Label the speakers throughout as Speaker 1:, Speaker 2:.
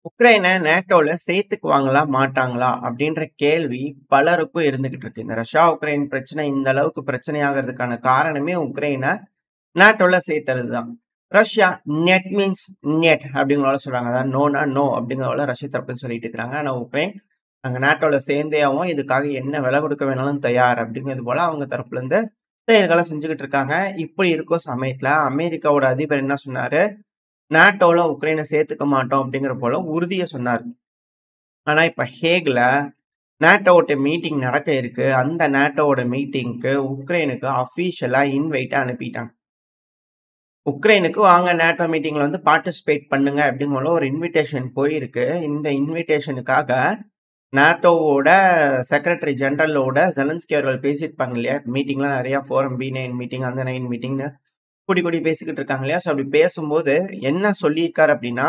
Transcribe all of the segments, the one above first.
Speaker 1: உக்ரைன நேட்டோல சேர்த்துக்குவாங்களா, மாட்டாங்களா? அப்படின்ற கேள்வி பலருக்கும் இருந்துகிட்டு இருக்கு. இந்த ரஷ்யா, உக்ரைன் பிரச்சனை இந்த அளவுக்கு பிரச்சனையாகறதுக்கான காரணமே உக்ரைன நேட்டோல சேர்த்தது தான். ரஷ்யா நெட் மீன்ஸ் நெட் அப்படிங்கிறத சொல்றாங்க. அதாவது நோனா நோ அப்படிங்கிறத ரஷ்ய தரப்புல சொல்லிட்டு இருக்காங்க. ஆனா உக்ரைன் நாங்க நேட்டோல சேர்ந்தே ஆவோம். இதுக்காக என்ன விலை கொடுக்க வேணாலும் தயார் அப்படிங்கிறது போல அவங்க தரப்புல இருந்து செயல்கள செஞ்சுகிட்டு இருக்காங்க. இப்படி இருக்கும் சமயத்துல அமெரிக்காவோட அதிபர் என்ன சொன்னாரு? நேட்டோல உக்ரைன சேர்த்துக்க மாட்டோம் அப்படிங்கிற போல உறுதியா சொன்னாரு. ஆனா இப்ப ஹேக்ல நேட்டோவோட மீட்டிங் நடக்க இருக்கு. அந்த நேட்டோவோட மீட்டிங்க்கு உக்ரைனுக்கு அஃபிஷியலா இன்வைட்ட அனுப்பிட்டாங்க. உக்ரைனுக்கு வாங்க நேட்டோ மீட்டிங்ல வந்து பார்ட்டிசிபேட் பண்ணுங்க அப்படிங்கிற ஒரு இன்விடேஷன் போயிருக்கு. இந்த இன்விடேஷனுக்காக நேட்டோவோட செக்ரட்டரி ஜெனரலோட ஜெலன்ஸ்கி அவர்கள் பேசியிருப்பாங்க இல்லையா? மீட்டிங்லாம் நெறைய ஃபோரம் B9 மீட்டிங், அந்த 9 மீட்டிங்ன்னு கூடி கூடி பேசிக்கிட்டு இருக்காங்க இல்லையா? ஸோ அப்படி பேசும்போது என்ன சொல்லியிருக்காரு அப்படின்னா,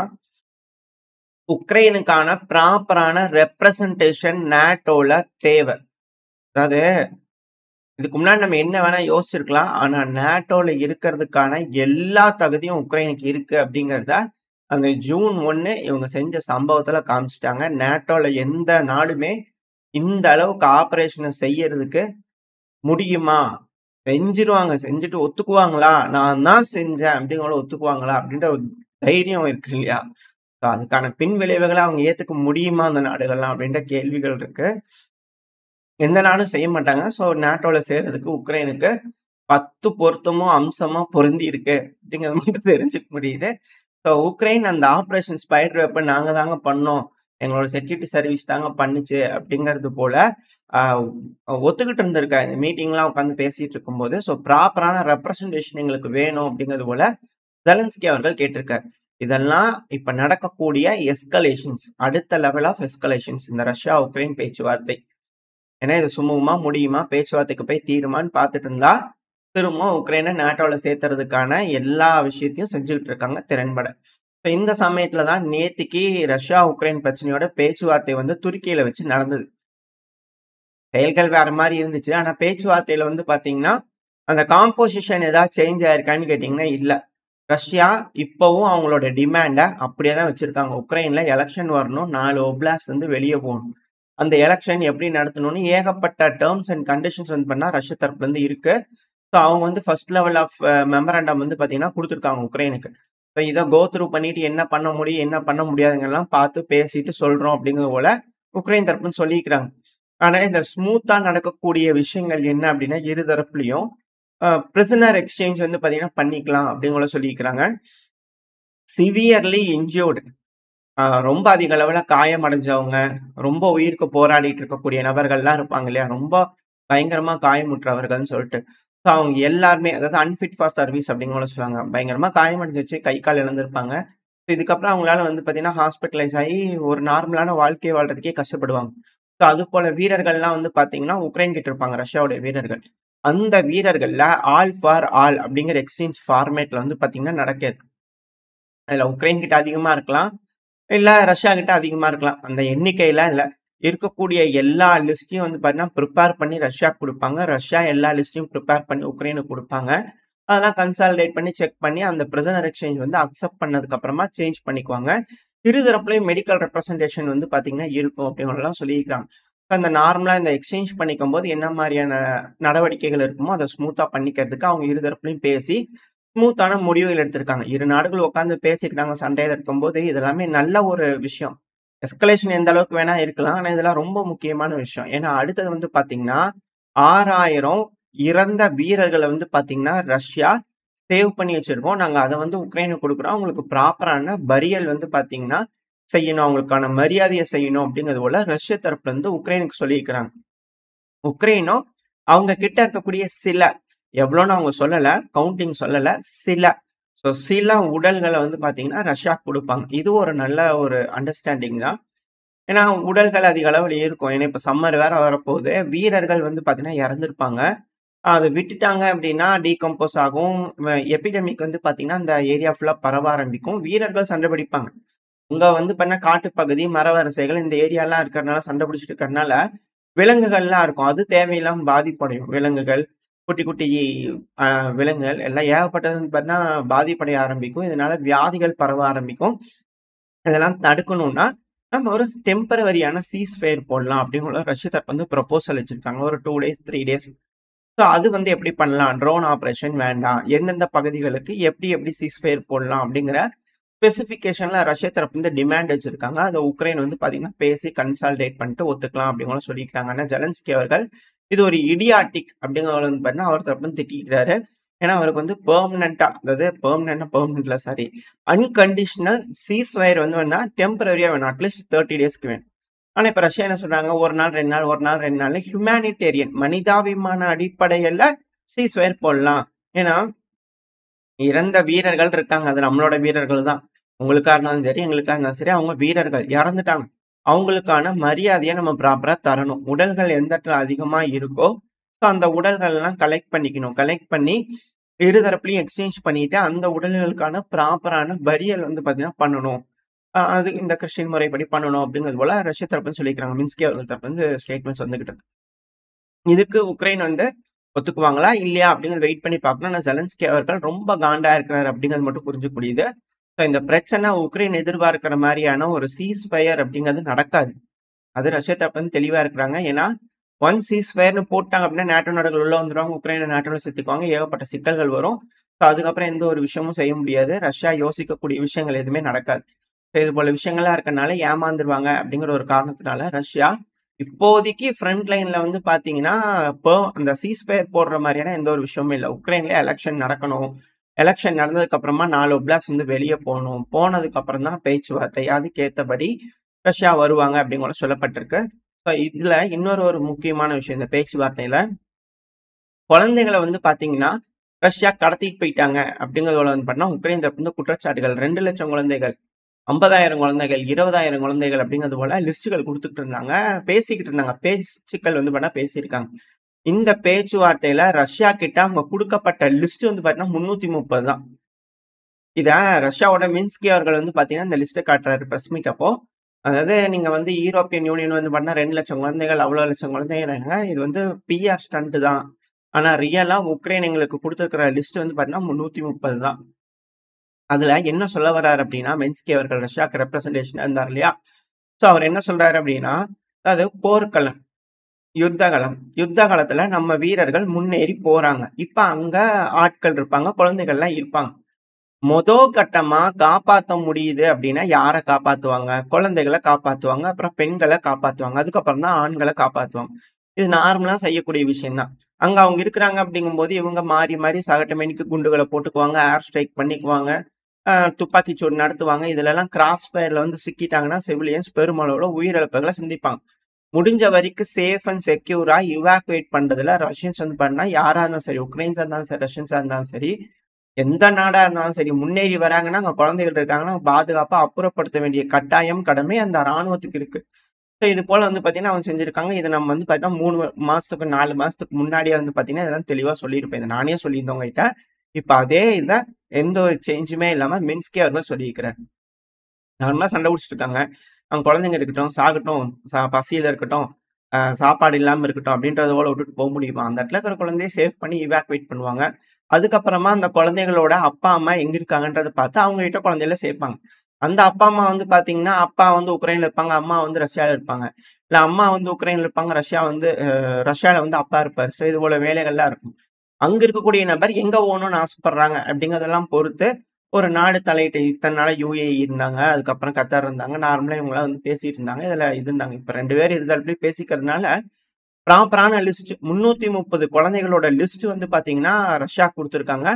Speaker 1: உக்ரைனுக்கான ப்ராப்பரான ரெப்ரசன்டேஷன் நேட்டோல தேவை. அதாவது இதுக்கு முன்னாடி நம்ம என்ன வேணா யோசிச்சிருக்கலாம். ஆனா நேட்டோல இருக்கிறதுக்கான எல்லா தகுதியும் உக்ரைனுக்கு இருக்கு அப்படிங்கிறத அந்த ஜூன் 1 இவங்க செஞ்ச சம்பவத்துல காமிச்சுட்டாங்க. நேட்டோல எந்த நாடுமே இந்த அளவுக்கு ஆப்பரேஷன செய்யறதுக்கு முடியுமா? செஞ்சுருவாங்க. செஞ்சுட்டு ஒத்துக்குவாங்களா? நான் தான் செஞ்சேன் அப்படிங்கிறத ஒத்துக்குவாங்களா? அப்படின்ற ஒரு தைரியம் இருக்கு இல்லையா? ஸோ அதுக்கான பின் விளைவுகள அவங்க ஏத்துக்க முடியுமா அந்த நாடுகள்லாம்? அப்படின்ற கேள்விகள் இருக்கு. எந்த நாடும் செய்ய மாட்டாங்க. ஸோ நேட்டோல சேர்றதுக்கு உக்ரைனுக்கு 10 பொருத்தமும் அம்சமா பொருந்தி இருக்கு அப்படிங்கிறது மட்டும் தெரிஞ்சுக்க முடியுது. ஸோ உக்ரைன் அந்த ஆப்பரேஷன் ஸ்பைடர் வெப்பன் நாங்க தாங்க பண்ணோம். எங்களோட செக்யூரிட்டி சர்வீஸ் தாங்க பண்ணுச்சு அப்படிங்கிறது போல அ ஒத்துக்கிட்டு இருந்திருக்காங்க. இந்த மீட்டிங்லாம் உட்கார்ந்து பேசிட்டு இருக்கும்போது. ஸோ ப்ராப்பரான ரெப்ரசன்டேஷன் எங்களுக்கு வேணும் அப்படிங்கிறது போல ஜெலன்ஸ்கி அவர்கள் கேட்டிருக்காரு. இதெல்லாம் இப்ப நடக்கக்கூடிய எஸ்கலேஷன்ஸ். அடுத்த லெவல் ஆஃப் எஸ்கலேஷன்ஸ் இந்த ரஷ்யா, உக்ரைன் பேச்சுவார்த்தை. ஏன்னா இது சுமூகமா முடியுமா? பேச்சுவார்த்தைக்கு போய் தீருமான்னு பார்த்துட்டு இருந்தா, திரும்பவும் உக்ரைன நேட்டோல சேர்த்துறதுக்கான எல்லா விஷயத்தையும் செஞ்சுகிட்டு இருக்காங்க திறன்பட. இப்ப இந்த சமயத்துல தான் நேத்திக்கு ரஷ்யா, உக்ரைன் பிரச்சனையோட பேச்சுவார்த்தை வந்து துருக்கியில வச்சு நடந்தது. செயல்கள் வேற மாரி இருந்துச்சு. ஆனா பேச்சுவார்த்தையில வந்து பார்த்தீங்கன்னா, அந்த காம்போசிஷன் ஏதாவது சேஞ்ச் ஆயிருக்கான்னு கேட்டீங்கன்னா, இல்ல. ரஷ்யா இப்பவும் அவங்களோட டிமாண்ட அப்படியே தான் வச்சிருக்காங்க. உக்ரைன்ல எலக்ஷன் வரணும். 4 ஒப்லாஸ்ட் வந்து வெளிய போணும். அந்த எலக்ஷன் எப்படி நடத்தணும்னு ஏகப்பட்ட டெர்ம்ஸ் அண்ட் கண்டிஷன்ஸ் வந்து பண்ணா ரஷ்ய தரப்புல இருந்து இருக்கு. ஸோ அவங்க வந்து ஃபர்ஸ்ட் லெவல் ஆஃப் மெமராண்டம் வந்து பார்த்தீங்கன்னா குடுத்துருக்காங்க உக்ரைனுக்கு. ஸோ இத கோ த்ரூ பண்ணிட்டு என்ன பண்ண முடியும், என்ன பண்ண முடியாதுங்கலாம் பார்த்து பேசிட்டு சொல்றோம் அப்படிங்கிறது போல உக்ரைன் தரப்புன்னு சொல்லிக்கிறாங்க. ஆனா இந்த ஸ்மூத்தா நடக்கக்கூடிய விஷயங்கள் என்ன அப்படின்னா, இரு தரப்புலயும் பிரிசனர் எக்ஸ்சேஞ்ச் வந்து பார்த்தீங்கன்னா பண்ணிக்கலாம் அப்படிங்கிற சொல்லியிருக்கிறாங்க. சிவியர்லி இன்ஜூர்ட் ரொம்ப அதிக அளவுல காயமடைஞ்சவங்க, ரொம்ப உயிருக்கு போராடிட்டு இருக்கக்கூடிய நபர்கள்லாம் இருப்பாங்க இல்லையா? ரொம்ப பயங்கரமா காயமுற்றவர்கள்ன்னு சொல்லிட்டு. ஸோ அவங்க எல்லாருமே அதாவது அன்ஃபிட் ஃபார் சர்வீஸ் அப்படின்னு கூட சொல்லுவாங்க. பயங்கரமா காயமடைஞ்சிருச்சு, கை, கால் இழந்திருப்பாங்க. இதுக்கப்புறம் அவங்களால வந்து பார்த்தீங்கன்னா, ஹாஸ்பிட்டலைஸ் ஆயி ஒரு நார்மலான வாழ்க்கை வாழ்றதுக்கே கஷ்டப்படுவாங்க. ஸோ அதுபோல வீரர்கள்லாம் வந்து பார்த்தீங்கன்னா, உக்ரைன் கிட்ட இருப்பாங்க, ரஷ்யாவுடைய வீரர்கள். அந்த வீரர்கள்ல ஆல் ஃபார் ஆல் அப்படிங்கிற எக்ஸ்சேஞ்ச் ஃபார்மேட்ல வந்து பார்த்தீங்கன்னா நடக்க இருக்கு. அதுல உக்ரைன் கிட்ட அதிகமா இருக்கலாம். இல்ல ரஷ்யா கிட்ட அதிகமா இருக்கலாம். அந்த எண்ணிக்கைலாம் இல்ல. இருக்கக்கூடிய எல்லா லிஸ்ட்டையும் வந்து பார்த்தீங்கன்னா, பிரிப்பேர் பண்ணி ரஷ்யாக்கு குடுப்பாங்க. ரஷ்யா எல்லா லிஸ்ட்டையும் பிரிப்பேர் பண்ணி உக்ரைனுக்கு குடுப்பாங்க. அதெல்லாம் கன்சாலிடேட் பண்ணி, செக் பண்ணி அந்த பிரிசனர் எக்ஸ்சேஞ்ச் வந்து அக்செப்ட் பண்ணதுக்கு அப்புறமா சேஞ்ச் பண்ணிக்குவாங்க. இரு தரப்புலயும் மெடிக்கல் ரெப்ரசன்டேஷன் வந்து பார்த்தீங்கன்னா இருக்கும் அப்படிங்கிறதெல்லாம் சொல்லியிருக்காங்க. அந்த நார்மலா இந்த எக்ஸ்சேஞ்ச் பண்ணிக்கும்போது என்ன மாரியான நடவடிக்கைகள் இருக்குமோ, அத ஸ்மூத்தா பண்ணிக்கிறதுக்கு அவங்க இரு தரப்புலயும் பேசி, ஸ்மூத்தான முடிவுகள் எடுத்திருக்காங்க. இரு நாடுகள் உட்கார்ந்து பேசிக்கிட்டாங்க சண்டையில இருக்கும்போது, இது எல்லாமே நல்ல ஒரு விஷயம். எஸ்கலேஷன் எந்த அளவுக்கு வேணா இருக்கலாம். ஆனா இதெல்லாம் ரொம்ப முக்கியமான விஷயம். ஏன்னா அடுத்தது வந்து பார்த்தீங்கன்னா, 6000 இறந்த வீரர்கள வந்து பார்த்தீங்கன்னா, ரஷ்யா சேவ் பண்ணி வச்சிருக்கோம். நாங்க அத வந்து உக்ரைனுக்கு குடுக்குறோம். அவங்களுக்கு ப்ராப்பரான பரியல் வந்து பார்த்தீங்கன்னா, செய்யணும். அவங்களுக்கான மரியாதைய செய்யணும் அப்படிங்கிறது போல ரஷ்ய தரப்புல இருந்து உக்ரைனுக்கு சொல்லியிருக்கிறாங்க. உக்ரைனும் அவங்க கிட்ட இருக்கக்கூடிய சில எவ்வளோன்னு அவங்க சொல்லல. கவுண்டிங் சொல்லல. சில. ஸோ சில உடல்கள வந்து பார்த்தீங்கன்னா, ரஷ்யாக்கு குடுப்பாங்க. இது ஒரு நல்ல ஒரு அண்டர்ஸ்டாண்டிங் தான். ஏன்னா, உடல்கள் அதிக அளவுல இருக்கும். ஏன்னா, இப்ப சம்மர் வேற வரப்போகுது. வீரர்கள் வந்து பார்த்தீங்கன்னா இறந்திருப்பாங்க. அத விட்டுட்டாங்க அப்டின்னா டீகம்போஸ் ஆகும். எபிடமிக் வந்து பார்த்தீங்கன்னா, அந்த ஏரியா ஃபுல்லா பரவ ஆரம்பிக்கும். வீரர்கள் சண்டை பிடிப்பாங்க. அங்க வந்து பண்ண காட்டுப்பகுதி, மரவரிசைகள் இந்த ஏரியாலாம் இருக்கிறனால சண்டை பிடிச்சுட்டு இருக்கிறனால, விலங்குகள்லாம் இருக்கும். அது தேவையில்லாம பாதிப்படையும். விலங்குகள், குட்டி குட்டி அ விலங்குகள் எல்லாம் ஏகப்பட்டது வந்து பார்த்தீங்கன்னா, பாதிப்படைய ஆரம்பிக்கும். இதனால வியாதிகள் பரவ ஆரம்பிக்கும். இதெல்லாம் தடுக்கணும்னா, நம்ம ஒரு டெம்பரவரியான சீஸ்ஃபயர் போடலாம் அப்படிங்கிற ரஷ்ய தரப்பு வந்து ப்ரொபோசல் வச்சிருக்காங்க. ஒரு 2 டேஸ், 3 டேஸ். ஸோ அது வந்து எப்படி பண்ணலாம்? ட்ரோன் ஆப்பரேஷன் வேண்டாம். எந்தெந்த பகுதிகளுக்கு எப்படி எப்படி சீஸ்ஃபயர் போடலாம் அப்படிங்கிற ஸ்பெசிஃபிகேஷன்ல ரஷ்ய தரப்பு வந்து டிமாண்ட் வச்சிருக்காங்க. அத உக்ரைன் வந்து பார்த்தீங்கன்னா, பேசி கன்சாலிடேட் பண்ணிட்டு ஒத்துக்கலாம் அப்படின்னு சொல்லியிருக்காங்க. ஆனா ஜெலன்ஸ்கி அவர்கள் இது ஒரு இடியாட்டிக் அப்படிங்கிறத வந்து பார்த்தீங்கன்னா, அவர் தரப்புல திட்டிக்கிறாரு. ஏன்னா அவருக்கு வந்து பெர்மனன்ட்டா, அதாவது பெர்மனன்ட்ல சாரி, அன்கண்டிஷனல் சீஸ்ஃபயர் வந்து வேணா டெம்பரரியா வேணும். அட்லீஸ்ட் 30 டேஸ்க்கு வேணும். ஆனா இப்ப ரஷ்யா என்ன சொல்றாங்க? 1 நாள், 2 நாள், 1 நாள், 2 நாள்னு ஹியூமானிட்டேரியன் மனிதாபிமான அடிப்படையில சீஸ்ஃபயர் போடலாம். ஏன்னா, இறந்த வீரர்கள் இருக்காங்க. அது நம்மளோட வீரர்கள் தான். உங்களுக்கா இருந்தாலும் சரி, எங்களுக்கா இருந்தாலும் சரி, அவங்க வீரர்கள் இறந்துட்டாங்க. அவங்களுக்கான மரியாதைய நம்ம ப்ராப்பரா தரணும். உடல்கள் எந்த இடத்துல அதிகமா இருக்கோ, ஸோ அந்த உடல்கள்லாம் கலெக்ட் பண்ணிக்கணும். கலெக்ட் பண்ணி இரு தரப்புலயும் எக்ஸ்சேஞ்ச் பண்ணிட்டு, அந்த உடல்களுக்கான ப்ராப்பரான பரியல் வந்து பார்த்தீங்கன்னா பண்ணணும். அது இந்த கிறிஸ்டியன் முறைப்படி பண்ணணும் அப்படிங்கிறது போல ரஷ்ய தரப்புன்னு சொல்லிக்கிறாங்க. மின்ஸ்கி அவர்கள் தரப்புல இருந்து ஸ்டேட்மெண்ட்ஸ் வந்துகிட்டு இருக்கு. இதுக்கு உக்ரைன் வந்து ஒத்துக்குவாங்களா? இல்லையா? அப்படிங்கிறத வெயிட் பண்ணி பார்க்கணும். ஆனா ஜெலன்ஸ்கி அவர்கள் ரொம்ப காண்டா இருக்கிறாரு அப்படிங்கிறது மட்டும் புரிஞ்சுக்க முடியுது. ஸோ இந்த பிரச்சனை உக்ரைன் எதிர்பார்க்கிற மாரியான ஒரு சீஸ் ஃபயர் அப்படிங்கிறது நடக்காது. அது ரஷ்யா தரப்புல இருந்து தெளிவா இருக்கிறாங்க. ஏன்னா, ஒன்ஸ் சீஸ் ஃபயர்ன்னு போட்டாங்க அப்படின்னா, நேட்டோ நாடுகள் உள்ள வந்துருவாங்க. உக்ரைன நேட்டோல சேர்த்துக்குவாங்க. ஏகப்பட்ட சிக்கல்கள் வரும். ஸோ அதுக்கப்புறம் எந்த ஒரு விஷயமும் செய்ய முடியாது. ரஷ்யா யோசிக்கக்கூடிய விஷயங்கள் எதுவுமே நடக்காது. ஸோ இது போல விஷயங்கள்லாம் இருக்கனால ஏமாந்துருவாங்க அப்படிங்கிற ஒரு காரணத்தினால ரஷ்யா இப்போதைக்கு ஃப்ரண்ட் லைன்ல வந்து பாத்தீங்கன்னா, இப்போ அந்த சீஸ்ஃபயர் போடுற மாரியான எந்த ஒரு விஷயமும் இல்ல. உக்ரைன்ல எலக்ஷன் நடக்கணும். எலக்ஷன் நடந்ததுக்கு அப்புறமா 4 ஒப்லாஸ்ட் வந்து வெளிய போணும். போனதுக்கு அப்புறம் தான் பேச்சுவார்த்தை. அதுக்கேத்தபடி ரஷ்யா வருவாங்க அப்படின்னு கூட சொல்லப்பட்டிருக்கு. ஸோ இதுல இன்னொரு ஒரு முக்கியமான விஷயம் இந்த பேச்சுவார்த்தையில, குழந்தைகள வந்து பாத்தீங்கன்னா, ரஷ்யா கடத்திட்டு போயிட்டாங்க அப்படிங்கிறதோட வந்து பார்த்தீங்கன்னா, உக்ரைன் தரப்பு வந்து குற்றச்சாட்டுகள் 2,00,000 குழந்தைகள், 50,000 குழந்தைகள், 20,000 குழந்தைகள் அப்படிங்கிறது போல லிஸ்ட்டுகள் குடுத்துட்டு இருந்தாங்க. பேசிக்கிட்டு இருந்தாங்க. பேச்சுக்கள் வந்து பார்த்தா பேசியிருக்காங்க. இந்த பேச்சுவார்த்தையில ரஷ்யா கிட்ட அவங்க குடுக்கப்பட்ட லிஸ்ட் வந்து பார்த்தீங்கன்னா 330 தான். இத ரஷ்யாவோட மின்ஸ்கி அவர்கள் வந்து பார்த்தீங்கன்னா, இந்த லிஸ்ட்ட காட்டுறாரு பிரஸ் மீட் அப்போ. அதாவது நீங்க வந்து யூரோப்பியன் யூனியன் வந்து பார்த்தீங்கன்னா 2,00,000 குழந்தைகள், அவ்வளோ லட்சம் குழந்தைங்கறாங்க. இது வந்து பிஆர் ஸ்டண்ட் தான். ஆனா ரியலா உக்ரைன் எங்களுக்கு குடுத்திருக்கிற லிஸ்ட் வந்து பார்த்தீங்கன்னா 330 தான். அதுல என்ன சொல்ல வர்றாரு அப்படின்னா, மென்ஸ்கி அவர்கள் ரஷ்யாக்கு ரெப்ரசன்டேஷனா இருந்தார் இல்லையா? சோ அவர் என்ன சொல்றாரு அப்படின்னா, அதாவது போர்க்களம், யுத்த காலத்துல நம்ம வீரர்கள் முன்னேறி போறாங்க. இப்ப அங்க ஆட்கள் இருப்பாங்க, குழந்தைகள்லாம் இருப்பாங்க. கட்டமா காப்பாத்த முடியுது அப்படின்னா, யார காப்பாத்துவாங்க? குழந்தைகள காப்பாத்துவாங்க. அப்புறம் பெண்கள காப்பாத்துவாங்க. அதுக்கப்புறம் தான் ஆண்கள காப்பாத்துவாங்க. இது நார்மலா செய்யக்கூடிய விஷயம் தான். அங்க அவங்க இருக்கிறாங்க அப்படிங்கும்போது, இவங்க மாறி மாறி சகட்டுமேனிக்கு குண்டுகள போட்டுக்குவாங்க. ஏர் ஸ்ட்ரைக் பண்ணிக்குவாங்க. துப்பாக்கிச் சூடு நடத்துவாங்க. இதுலலாம் கிராஸ் ஃபயர்ல வந்து சிக்கிட்டாங்கன்னா, சிவிலியன்ஸ் பெருமளவுல உயிரிழப்புகள சந்திப்பாங்க. முடிஞ்ச வரைக்கும் சேஃப் அண்ட் செக்யூரா இவாக்குவேட் பண்றதுல ரஷ்யன்ஸ் வந்து பண்ணா யாரா இருந்தாலும் சரி, உக்ரைன்ஸா இருந்தாலும் சரி, ரஷ்யன்ஸா இருந்தாலும் சரி, எந்த நாடா இருந்தாலும் சரி, முன்னேறி வராங்கன்னா, அங்க குழந்தைகள் இருக்காங்கன்னா, பாதுகாப்பா அப்புறப்படுத்த வேண்டிய கட்டாயம், கடமை அந்த ராணுவத்துக்கு இருக்கு. ஸோ இது போல வந்து பார்த்தீங்கன்னா, அவங்க செஞ்சிருக்காங்க. இத நம்ம வந்து பார்த்தீங்கன்னா 3 மாசத்துக்கு 4 மாசத்துக்கு முன்னாடியே வந்து பார்த்தீங்கன்னா, இதெல்லாம் தெளிவா சொல்லியிருப்பேன். இத நானே சொல்லியிருந்தேன் உங்ககிட்ட. இப்ப அதே இத எந்த ஒரு சேஞ்சுமே இல்லாம மின்ஸ்கி அவர்கள் சொல்லியிருக்கிறார். நார்மலா சண்டை புடிச்சுட்டு இருக்காங்க. அவங்க குழந்தைங்க இருக்கட்டும், சாகட்டும், பசியில இருக்கட்டும், சாப்பாடு இல்லாம இருக்கட்டும் அப்படின்றதோட விட்டுட்டு போ முடியுமா? அந்த இடத்துல இருக்கிற குழந்தைய சேவ் பண்ணி இவாக்குவேட் பண்ணுவாங்க. அதுக்கப்புறமா அந்த குழந்தைகளோட அப்பா, அம்மா எங்க இருக்காங்கன்றத பார்த்து அவங்க கிட்ட குழந்தைகள சேர்ப்பாங்க. அந்த அப்பா, அம்மா வந்து பார்த்தீங்கன்னா, அப்பா வந்து உக்ரைன்ல இருப்பாங்க, அம்மா வந்து ரஷ்யால இருப்பாங்க. இல்ல அம்மா வந்து உக்ரைன்ல இருப்பாங்க, ரஷ்யால வந்து அப்பா இருப்பாரு. ஸோ இது போல வேலைகள்லாம் இருக்கும். அங்க இருக்கக்கூடிய நபர் எங்க போகணும்னு ஆசைப்படுறாங்க அப்படிங்கிறதெல்லாம் பொறுத்து, ஒரு நாடு தலையிட்டு இத்தன நாளா யுஏஇ இருந்தாங்க. அதுக்கப்புறம் கத்தார் இருந்தாங்க. நார்மலா இவங்கலாம் வந்து பேசிட்டு இருந்தாங்க. இதுல இது இருந்தாங்க. இப்ப 2 பேர் இரு தரப்புலயும் பேசிக்கிறதுனால, ப்ராப்பரான லிஸ்ட் 330 குழந்தைகளோட லிஸ்ட் வந்து பாத்தீங்கன்னா, ரஷ்யாக்கு குடுத்திருக்காங்க.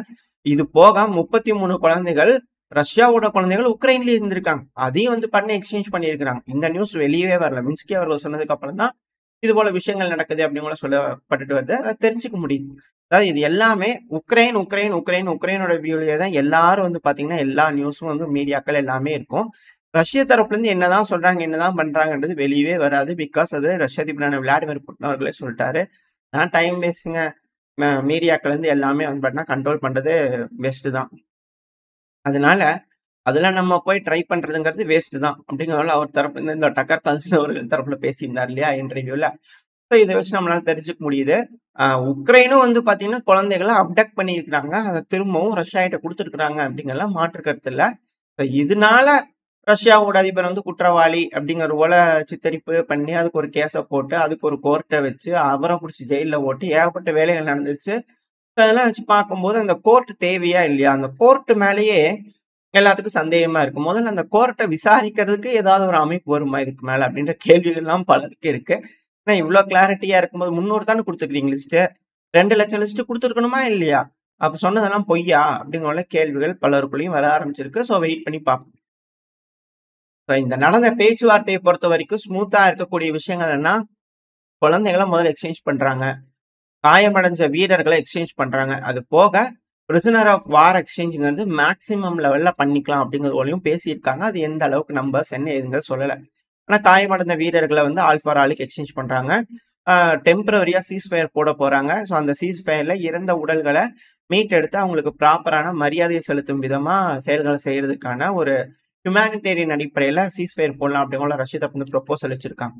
Speaker 1: இது போக 33 குழந்தைகள், ரஷ்யாவோட குழந்தைகள் உக்ரைன்லயே இருந்திருக்காங்க. அதையும் வந்து பண்ணி எக்ஸ்சேஞ்ச் பண்ணியிருக்கிறாங்க. இந்த நியூஸ் வெளியவே வரல. மின்ஸ்கி அவர்கள் சொன்னதுக்கு அப்புறம் தான் இது போல விஷயங்கள் நடக்குது அப்படின்னு கூட சொல்லப்பட்டுட்டு வருது. அத தெரிஞ்சுக்க முடியுது. அதாவது இது எல்லாமே உக்ரைனோட வியூலயே தான் எல்லாரும் வந்து பாத்தீங்கன்னா, எல்லா நியூஸும் வந்து மீடியாக்கள் எல்லாமே இருக்கும். ரஷ்ய தரப்புல இருந்து என்னதான் சொல்றாங்க, என்னதான் பண்றாங்கன்றது வெளியவே வராது. பிகாஸ் அது ரஷ்ய அதிபரான விளாடிமிர் புட்டின் அவர்களே சொல்லிட்டாரு. நான் டைம் வேஸ்ட்ங்க. மீடியாக்கள் வந்து எல்லாமே வந்து பாத்தீங்கன்னா, கண்ட்ரோல் பண்றது பெஸ்ட் தான். அதனால அதுல நம்ம போய் ட்ரை பண்றதுங்கிறது வேஸ்ட் தான். அப்படிங்கிறனால அவர் தரப்புல இருந்து இந்த டக்கர் கல்சன் அவர்கள் தரப்புல பேசியிருந்தார் இல்லையா இன்டர்வியூல. ஸோ இத வச்சு நம்மளால தெரிஞ்சுக்க முடியுது. உக்ரைனும் வந்து பார்த்தீங்கன்னா, குழந்தைகள அப்டக்ட் பண்ணியிருக்கிறாங்க. அத திரும்பவும் ரஷ்யா கிட்ட குடுத்துருக்காங்க அப்படிங்கிறதுல மாற்று கருத்து இல்ல. ஸோ இதனால ரஷ்யாவோட அதிபர் வந்து குற்றவாளி அப்படிங்கிற போல சித்தரிப்பு பண்ணி, அதுக்கு ஒரு கேஸ போட்டு, அதுக்கு ஒரு கோர்ட்ட வச்சு, அவர புடிச்சு ஜெயில்ல போட்டு ஏகப்பட்ட வேலைகள் நடந்துருச்சு. அதெல்லாம் வச்சு பார்க்கும்போது, அந்த கோர்ட் தேவையா? இல்லையா? அந்த கோர்ட் மேலேயே எல்லாத்துக்கும் சந்தேகமா இருக்கு. முதல்ல அந்த கோர்ட்ட விசாரிக்கிறதுக்கு ஏதாவது ஒரு அமைப்பு வருமா இதுக்கு மேல? அப்படின்ற கேள்விகள்லாம் பலருக்கு இருக்கு. ஏன்னா இவ்ளோ கிளாரிட்டியா இருக்கும்போது 300 தானே குடுத்துருக்கீங்க லிஸ்ட்டு. 2,00,000 லிஸ்ட் குடுத்துருக்கணுமா? இல்லையா? அப்ப சொன்னதெல்லாம் பொய்யா? அப்படிங்கிற கேள்விகள் பலருக்குள்ளயும் வர ஆரம்பிச்சிருக்கு. ஸோ வெயிட் பண்ணி பார்ப்போம். இந்த நடந்த பேச்சுவார்த்தைய பொறுத்தவரைக்கும் ஸ்மூத்தா இருக்கக்கூடிய விஷயங்கள் என்னன்னா, குழந்தைகள முதல்ல எக்ஸ்சேஞ்ச் பண்றாங்க. காயமடைஞ்ச வீரர்கள எக்ஸ்சேஞ்ச் பண்றாங்க. அது போக பிரிசனர் ஆஃப் வார் எக்ஸ்சேஞ்ச்ங்கிறது மேக்ஸிமம் லெவல்ல பண்ணிக்கலாம் அப்படிங்கிறதுலயும் பேசியிருக்காங்க. அது எந்த அளவுக்கு நம்பர்ஸ் என்ன ஏதுங்கிறத சொல்லல. ஆனா காயமடைந்த வீரர்கள வந்து ஆல் ஃபார் ஆலுக்கு எக்ஸ்சேஞ்ச் பண்றாங்க. அ டெம்பரரியா சீஸ்ஃபயர் போட போறாங்க. ஸோ அந்த சீஸ்ஃபயர்ல இறந்த உடல்கள மீட்டெடுத்து அவங்களுக்கு ப்ராப்பரான மரியாதை செலுத்தும் விதமா செயல்கள செய்றதுக்கான ஒரு ஹியூமானிட்டேரியன் அடிப்படையில சீஸ்ஃபயர் போடலாம் அப்படிங்கிற ரஷ்ய தரப்பு வந்து ப்ரொபோசல் வச்சிருக்காங்க.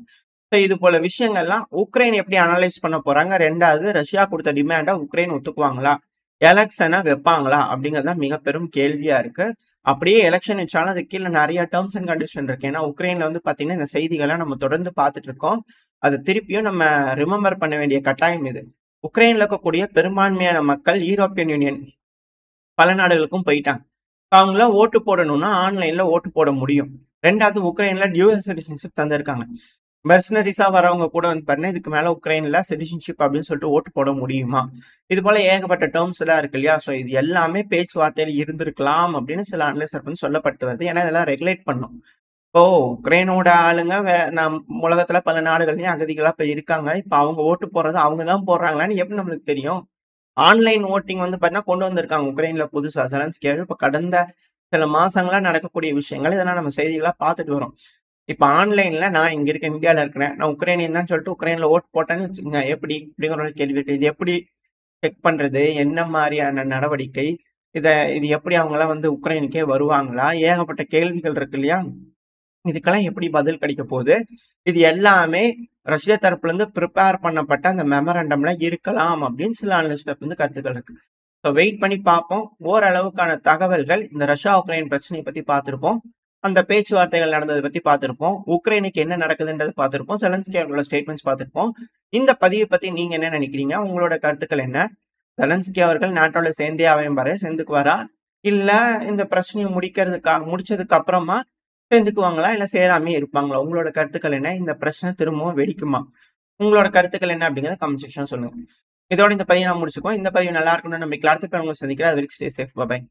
Speaker 1: ஸோ இது போல விஷயங்கள்லாம் உக்ரைன் எப்படி அனலைஸ் பண்ண போறாங்க? 2வது ரஷ்யா குடுத்த டிமாண்ட உக்ரைன் ஒத்துக்குவாங்களா? எலக்ஷன வைப்பாங்களா? அப்படிங்கிறது தான் மிக பெரும் கேள்வியா இருக்கு. அப்படியே எலக்ஷன் வச்சாலும் அதுக்கு கீழ நெறைய டெர்ம்ஸ் அண்ட் கண்டிஷன் இருக்கு. ஏன்னா உக்ரைன்ல வந்து பார்த்தீங்கன்னா, இந்த செய்திகள நம்ம தொடர்ந்து பார்த்துட்டு இருக்கோம். அத திருப்பியும் நம்ம ரிமெம்பர் பண்ண வேண்டிய கட்டாயம் இது. உக்ரைன்ல இருக்கக்கூடிய பெரும்பான்மையான மக்கள் யூரோப்பியன் யூனியன் பல நாடுகளுக்கும் போயிட்டாங்க. அவங்கலாம் ஓட்டு போடணும்னா, ஆன்லைன்ல ஓட்டு போட முடியும். 2வது உக்ரைன்ல டியூயல் சிட்டிசன்ஷிப் தந்திருக்காங்க. மெர்சனரிஸா வரவங்க கூட வந்து பாத்தீங்கன்னா, இதுக்கு மேல உக்ரைன்ல சிட்டிசன்ஷிப் அப்படின்னு சொல்லிட்டு ஓட்டு போட முடியுமா? இது போல ஏகப்பட்ட டெர்ம்ஸ் எல்லாம் இருக்கு இல்லையா? ஸோ இது எல்லாமே பேச்சுவார்த்தையில இருந்திருக்கலாம் அப்படின்னு சில அனலிஸ்ட் வந்து சொல்லப்பட்டு வருது. ஏன்னா இதெல்லாம் ரெகுலேட் பண்ணும். இப்போ உக்ரைனோட ஆளுங்க உலகத்துல பல நாடுகள்லயும் அகதிகளா இப்ப இருக்காங்க. இப்ப அவங்க ஓட்டு போடுறது அவங்க தான் போடுறாங்களான்னு எப்படி நம்மளுக்கு தெரியும்? ஆன்லைன் வோட்டிங் வந்து பார்த்தீங்கன்னா கொண்டு வந்திருக்காங்க உக்ரைன்ல புதுசா. செலன்ஸ்கியாவே இப்ப கடந்த சில மாசங்களா நடக்கக்கூடிய விஷயங்கள். இதெல்லாம் நம்ம செய்திகளா பார்த்துட்டு வரோம். இப்ப ஆன்லைன்ல நான் இங்க இருக்கேன், இந்தியால இருக்கிறேன். நான் உக்ரைனியன் தான் சொல்லிட்டு உக்ரைன்ல ஓட்டு போட்டேன்னு வச்சுக்கங்க. எப்படி? அப்படிங்கிற ஒரு கேள்வி இருக்கு. இது எப்படி செக் பண்றது? என்ன மாரியான நடவடிக்கை? இத இது எப்படி அவங்கலாம் வந்து உக்ரைனுக்கே வருவாங்களா? ஏகப்பட்ட கேள்விகள் இருக்கு இல்லையா? இதுக்கெல்லாம் எப்படி பதில் கிடைக்க போகுது? இது எல்லாமே ரஷ்ய தரப்புலருந்து பிரிப்பேர் பண்ணப்பட்ட அந்த மெமரண்டம்ல இருக்கலாம் அப்படின்னு சில அனலிஸ்ட் தரப்பு வந்து கருத்துக்கள் இருக்கு. ஸோ வெயிட் பண்ணி பார்ப்போம். ஓரளவுக்கான தகவல்கள் இந்த ரஷ்யா, உக்ரைன் பிரச்சனைய பத்தி பார்த்திருப்போம். அந்த பேச்சுவார்த்தைகள் நடந்தத பத்தி பார்த்திருப்போம். உக்ரைனுக்கு என்ன நடக்குதுன்றத பார்த்திருப்போம். செலன்ஸ்கி அவர்களோட ஸ்டேட்மெண்ட்ஸ் பார்த்திருப்போம். இந்த பதிவு பத்தி நீங்க என்ன நினைக்கிறீங்க? உங்களோட கருத்துக்கள் என்ன? செலன்ஸ்கி அவர்கள் நாட்டோட சேர்ந்தே அமையும் சேர்ந்துக்குவாரா? இல்ல இந்த பிரச்சனைய முடிச்சதுக்கு அப்புறமா சேர்ந்துக்குவாங்களா? இல்ல சேராமயே இருப்பாங்களா? உங்களோட கருத்துக்கள் என்ன? இந்த பிரச்சனை திரும்பவும் வெடிக்குமா? உங்களோட கருத்துக்கள் என்ன அப்படிங்கிறத கமெண்ட் செக்ஷன்ல சொல்லுங்க. இதோட இந்த பதிவை நான் முடிச்சுக்குவோம். இந்த பதிவு நல்லா இருக்கும்னு நம்பிக்கையில அடுத்த பதிவுல உங்களை சந்திக்கிறேன். அது வரைக்கும் ஸ்டே சேஃப். பை.